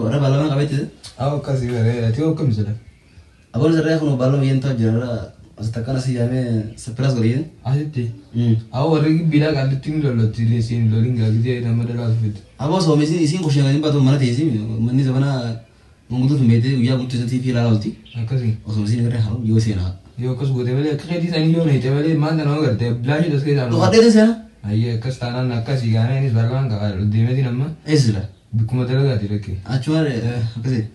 أنا بالله ما قبيت أو كذي غير تيو كم زلا أقول زرع يخونو بالله ينتهي جرا أستكان سيامي سبراس قليل عادي أو رجع بيلا قال تيم لولا تيلي سين لولين قال كذي أنا ما دلوا في أبغى سوى مسين يسين كوشين غادي باتو منا تيسي مني زمانا موجود في ميته ويا قلت تزتي في لالتي كذي وسوى مسين غير حلو يوسينا يو كس بوده ولا كذي ثاني يوم هيته ولا ما عندنا ما قرته بلاش بس كذا تو قديت سنة أيه كس تانا نكاسي يعني إني برغان كار ديمة دي نما إزلا بكم دلوا قاتي لكي أشوار كذي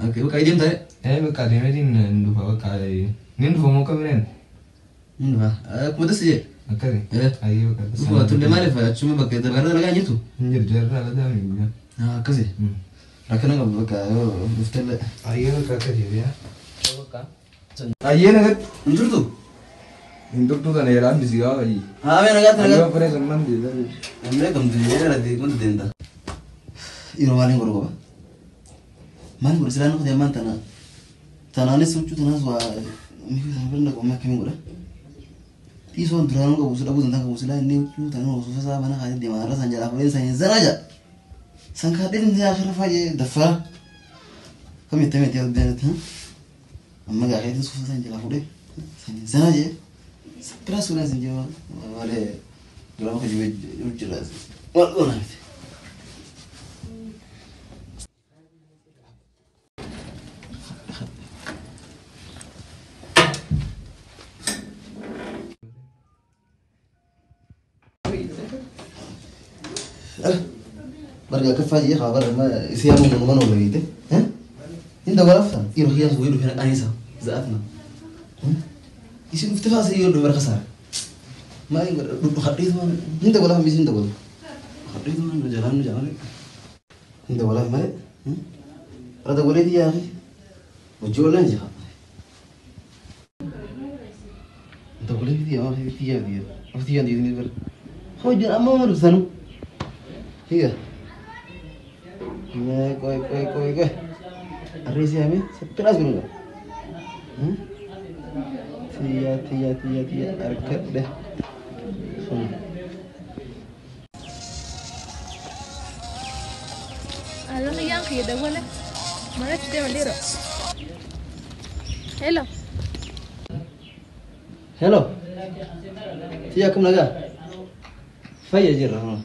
أوكي وكايدين تاي بكا ديمة دي ندوفا بكا ندوفا مو كبرين ندوفا كم تسجل كذي أيه بكا هو تقول ما أعرف أشوف بكا ده برا لقى جيتو نجر جرا لا ده مين كذي لكن أنا بكا مفتل أيه بكا كذي يا أيه نقد نجرتو Induk kan era di sini aja. Ah, mana kat Ayo pernah zaman di sana. Ambil kamu di era di mana di enta. Iro maling guru apa? Man guru selalu kerja man tanah. Tanah ni suncut tanah suah. Mungkin sampai nak komen kami guru. Tisu antara orang kau sudah bukan tentang kau sudah ni tu tanah kau sudah mana kaya di mana sanjal aku ini sanjal zana aja. Sangkadin dia akhir fajr dafa. Kami temu tiap dia tu. Amma gak itu sudah sanjal aku deh. Sanjal zana aja. Terus sudah senjata, ada dalam kerja jelas. Walau nanti. Barang kafanya kabar ma siapa mana lagi deh? Indah berapa? Iroh yang sudah iroh Anissa, zaatna. Isi muftiha sih udah berkasar. Main hadis mana? Inte bola habis inte bola. Hadis mana jalan. Inte bola mana? Ada boleh dia ni. Jualan je. Inte boleh dia dia. Apa dia ni ber. Kau jangan amal rusanu. Iya. Nah, koi. Hari siapa? Setelah guru. Tia arket deh. Alam yang kita boleh, mana kita boleh ro. Hello. Tia kamu naga? Faya jirah.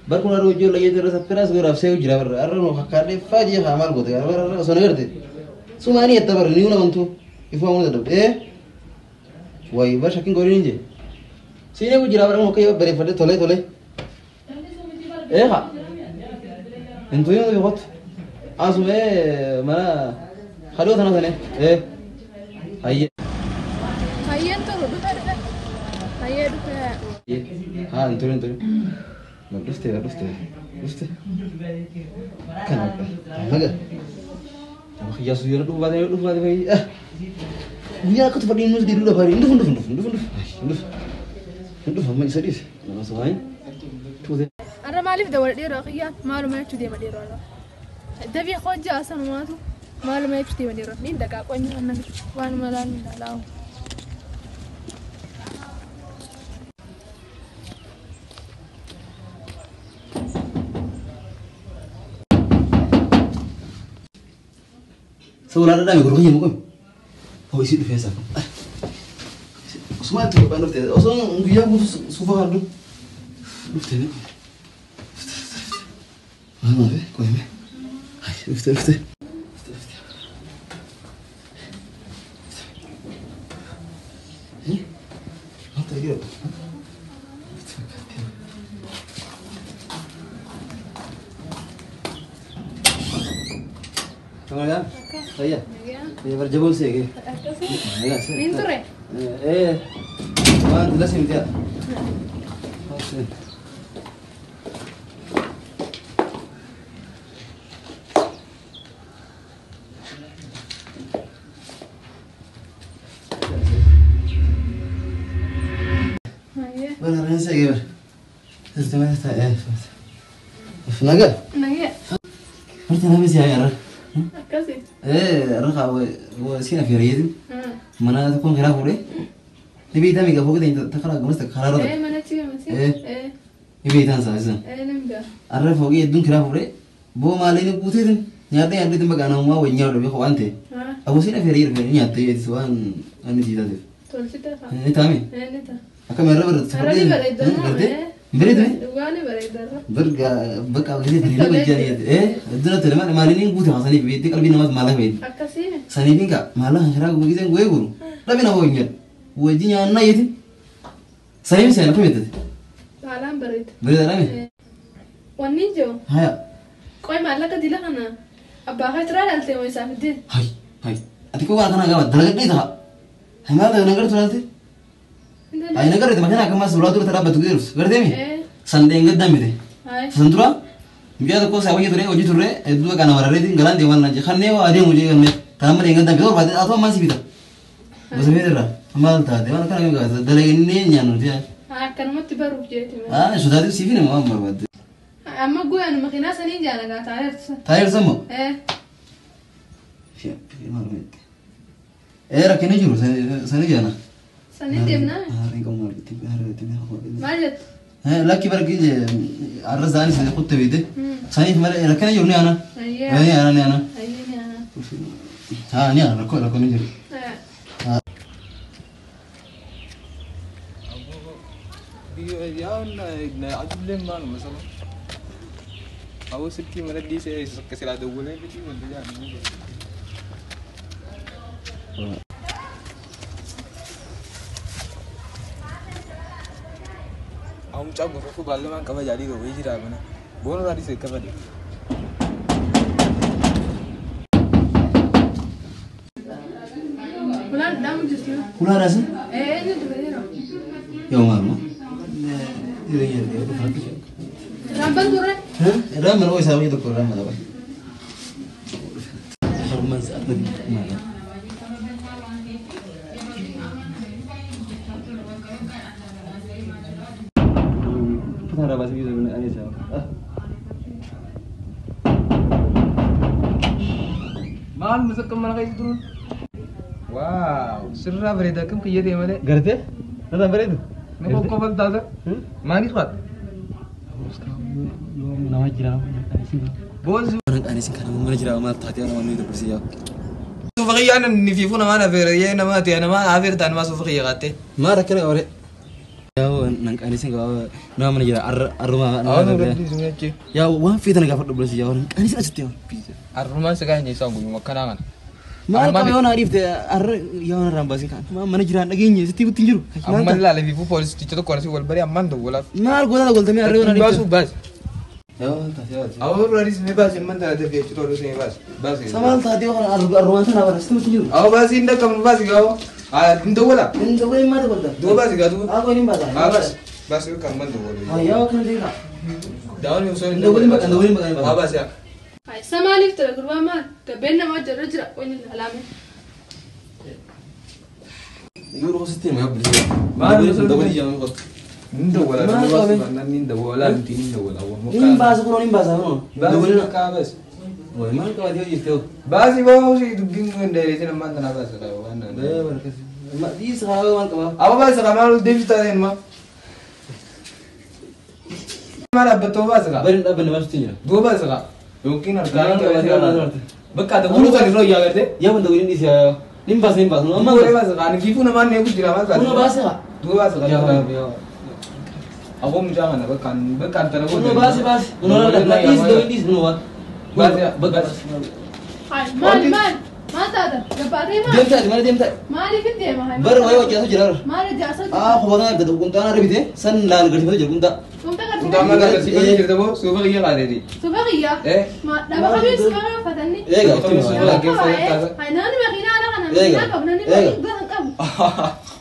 Berkuna rujuk lagi terus peras berapa saya ujira ber. Arno hakade faya hamal gote. Arno sonegerte. Sumani itu ber niuna mantu. Ifu amun ada. Wah, ibar saking gorin je. Sini aku jira barang oke beri pada tole. Ha. Entu yang tu hot. Asu mana? Halo sana. Hayya. Hayya tu rudu ada. Hayya tu. Ha, entu. Bagus teh. Kenapa? Maga. Ya sudah tu bagai. Dia aku tempat ini dulu dah hari. Induh, mana serius? Nama soalnya. Tu deh. Ada malif dah wardi rakyat, malu mana tu dia mandi rola. Tapi aku aja asal mana tu, malu mana tu dia mandi rola. Ni dah kau ni mana? Wan malan dah. Seolah ada guru yang mungkin. Oh isi tu biasa. Semua tu kan tu. Osong dia pun suka ada. Ufte ni. Mana deh? Kau ni? Hai, ufte. Ni? Apa dia? Kamu kan? Saya. Dia berjabul sih, ke? Ninture. Mana jelas ini dia. Oke. Beneran sih, gimana? Terus mana saya? Naga? Berarti nama siapa? Kasih. Raka wo sina firiyadin. Mana tu kon kira kure? Ibi ita miga fogo de takara gomas takara ro. Mana ciga masih. Ibi ita sa isa. Nambia. Arre fogo yedun kira kure. Boo maaliin guuteetin nyaata nyaaddeetin baqaanaa uumaa wayii nyaadhu beeku waan ta'e. Abosiin afeerii dhufee nyaattee yeetis waan ani jiitateef. Tolchite haa. Ni taami. Ni taa. Akkam irra bareedu. Harari bareedaa. Bareedu. Dhugaani bareedaa. Berga bakka wajjin diriiree wajjin iddoo tole maaliin guute haasanii beektee qalbii namaas maallaa beekti. Akkasiin. Saniifin ka maallaa hanshaaraa guutiseen goee guru dhabi nama wajjin wajjin nyaannaa yeetin saniif seen akkam yeettati. Haalaan bareeda. Bareedaa dhami. Wanni jiru. Haya. Qoy maallaqa dila kana abbaa kan turaa dhaaltee moo isaaf iddeen. Hai. Ati koo kana gama dalagadhee ta'a. Hai maal nagar turaalte. Hai nagar itu makanya akamas ulah tur terdapat tuh terus. Berarti mi? Sandeng gedam itu. Hai. Sentura. Biar aku saya wajib turun, wajib turun. Itu kan awal hari itu galan dewan aja. Kan neo ada yang wajib kan. Karena mereka gedam itu berarti atau masih bisa. Masih bisa lah. Amal tadi dewan kan enggak. Dalam ini nyanur dia. Kan mau tiba rujuk itu. Sudah itu sih ini mau berbuat. Amma gue anu makina seni jalan gak tayar. Tayar sama? Siap, pikir malu itu. Rakyatnya juru, seni jalan. Seni dem na? Hari kamu malu, hari itu aku. Majet. Laki pergi je, arras dani seni kutte bide. Seni malu, rakyatnya juru ni ana. Iya. Ni ana. Iya ni ana. Ni ana, rakku ni juru. Ya, na ajudan mana masalah. Aku sedikit mana di saya kesilada boleh betul betul ya. Aku cakap aku balik mana kau jadi kau wajib apa na? Boleh lari sekali kau deh. Pulang dalam justru. Pulang rasa? Ini tu bener. Ya malu. Ini dia tu. Ramban turun. Ramban oh saya itu kurang mana pak? Ramban saat lagi mana? Pernah ada bahasa gitu sebenarnya siapa? Mahal masak kemana kayak itu turun? Wow, serah berita kamu kerja di mana? Gerti? Nada berita? Nak kau balik tahu? Mana itu? Nama jirau Bos. Orang anis kan mana jirau mah tadi orang itu bersih ya. Sufakiyah ni fifu nama na fer, ye nama tiada nama afir tan mas sufakiyah kate. Mara kena ore. Ya nang anis kan nama mana jirau aruma. Awak nak di sini aja. Ya wah fitna nggak perlu bersih ya orang anis aja tiap. Aruma sekarang ni sanggup makanan. Mara kau yang arif deh yang rambas kan. Mana jirau lagi ni setiap tinjur. Amman lah lebih fifu polisi itu tu korsi wal beri amman tu bola. Mal gua tak gol tapi arif orang Bas bas. Ya, tak. Awak raris ni bas man tak ada dia tu sini bas. Bas. Sama tadi orang aruma sana apa setiap tinjur. Awak bas indah kamu bas kau. Itu bola. Ini tu yang mana gol tak? Dua bas kau tu. Aku ini bahasa. Bas. Bas itu kamu tu bola. Ya, kena dia. Daun yang soalnya. Dua boleh makan. Bas ya. Hai, sama alif tu guru mama. Keben nama jarak jarak kau ni alamnya. Yuru kau setiap mana bersih. Mana bersih? Dua boleh jangan kau. Ninda wala, ninda wala, ninda wala. Ini bahasa kurang ini bahasa mana? Dua boleh nak bas. Wah, mana kau dia itu? Bas ibu sih itu bingung dari sini mana nak bas kalau mana. Mak di sekarang mana kau? Apa bas kalau David tadi mah? Mana betul bas kah? Benar maksudnya. Dua bas kah? Mungkin ada Jangan bekat ada bulu tadi roh ya kete. Ya benar ini dia. Nimpas. Dua bas kah? Ni kipu nama ni aku tidak bas. Mana bahasa kah? Dua bas kah? Ya. Aku menjangan bekan tanah aku. Mana bahasa? Mana lagi ini semua. Bas ya, bekas. Hai, man. Mata ada. Dapat mana? Diam tak? Mari kita mah. Baru ayo jasa jelar. Mari jasa. Aku bagai ada kunta ada bide. San lal gerti pada kunta. Kunta kan. Kunta mana gerti pada cerita bo? Subuh iya ada di. Subuh iya. Ma dapat kami sekarang fatani. Enggak. Hai, nani makina ada kan? Makina kau nani kamu.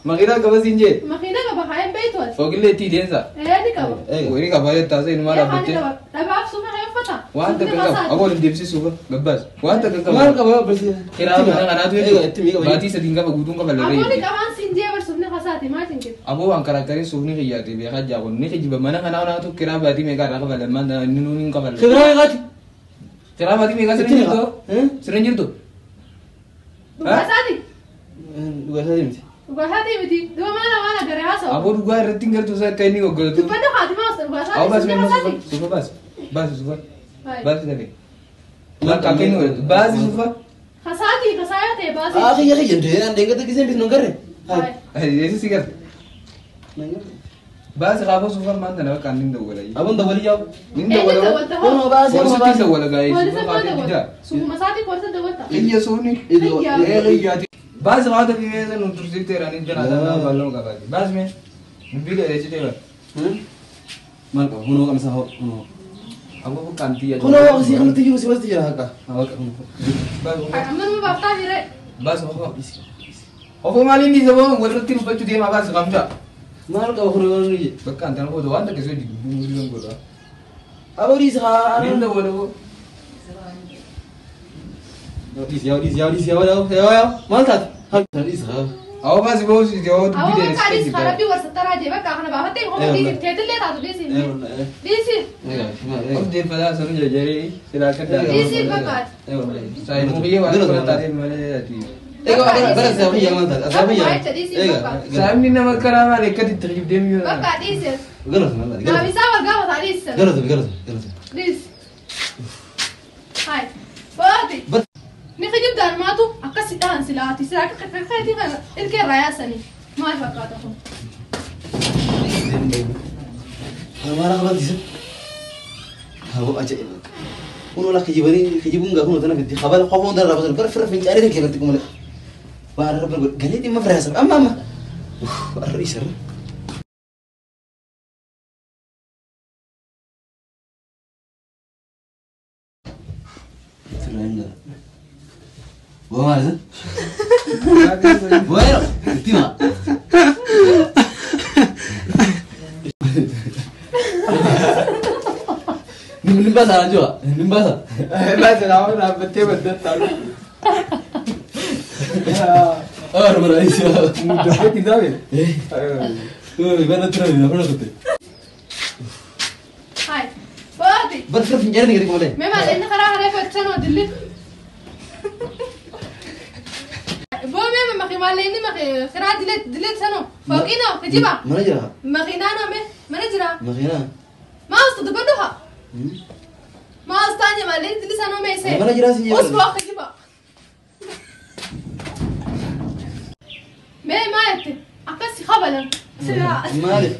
Makina kau sinje. Makina kau bahaya betul. Fogile ti densa. Ni kau. Ini kau bayar tasa ini mana betul. Dapat subuh hai fata. Wah tak kau. Aku ni dipsi subuh. Gabas. Wah tak kau. Mana kau bersih? Kira mana tu itu. Berarti sedingga bagudung kau balik. Aku ni kawan sinje bersubne kasati macam gitu. Aku angkara kari subuh ni kaya tu biar kerja aku ni kerja mana kan orang tu kira berarti mereka nak balik mana nunin kau balik. Kira berarti mereka sering tu. Sering tu. Kasati. Dua Kasati mesti. Dua mana gara hasa. Aku dua tinggal tu saya kaini kau gol tu. Tu pada hati mas. Aku bas memang subuh bas subuh. Bas tadi. Bakka akka inni godhatu. Baasii suufa. Kasayaa ta'e baasii. Akhi ya khiyyan dee an deengata giseen bitu ngarre. Yeesi si garte. Baasii qaafoo suufa maanta na bakka inni dawwala. Abun dawwali yaa'u. Inni dawwala. Kono baasii amma Poolisitti baasii. dawwala gaa'ee. Poolisa Suufa koo qaafee dawwata. bitaa. Sukuma isaatii poolisa dawwata. Iyya suuni. Iyya. Baasii qaafata bimeessa nu tursiifteera ni jala dhabaa baalloo qabaate. Baasii mee. Dubbii dheereessitee bara. Maal qaba kunoo kamsa hoo kunoo. Amma buqqaantii yaa. Kunoo waaqsi kanatti jiru si wasti jira haqa. Haqa kunoo. Amma nu baaftaa jire. Baasii ofoo. Ofoo maaliin dhiisa boo walirratti dubbachuu deemaa baasii qabdaa. Maal qaba kunoo ni je. Bakka antana booda waan takka soo digduu miliyoon godha. Aboris ha. Ninda wala boo. Yaudis. Maal taate? Hadis ha. Awo baasii boo si yoo dubbii Awwa dheereessitee kaadis jirta. karabbii warsattaraa jee bakka kana baafattee homo dhiisi teetillee taatu dhiisi. Dhiisi. Of deeffataa sanu jajjaree silaa akka Dhiisi bakkaati. Saayimuu biyyee waan akka taatee malee ati. Saayimni nama karaa maal akkatti itti hojjetee miidhagina. Bakka dhiisi. Gaabisaa wal gaafataa dhiisi. Dhiisi. Hai. Baati. Ni kijibdaan maatu akkasidhaan silaati. Silaa akka kakkaati kana ilkee irraa yaasanii. Maal fakkaata kun? Maal qabatisa? Hawo ajaa'iba. Kun wala kijibuun gaa kun tana fitti qabala qofoon dara raabsan bara firra fincaalee kan keessatti kumale. Waan rabban god galee dhimma firaasa amma. Arri sirra. Sirra. Buah mana? Buah tima. Nimbas aja, nimbas. Baasii nama dhaabbattee badda taa'u. Oh, berais ya. Mudah kita be. Mana terus ni? Apa nak tu? Hai. Baati. Berfirm penjara ni kita boleh. Memang ini karaa haree fachanoo dilli. Boo memang makin malee ini makin karaa dilet sanoo. Fokiinoo kijiba. Mana jira? Makiinaa name mana jira? Makina. Maas tu dubbadhuha. Maas taanya malee dilli sanoo meesee. Mana jira sih? Usboo kijiba. Mee maayette akkasi qabalan. Siraa. Maalif?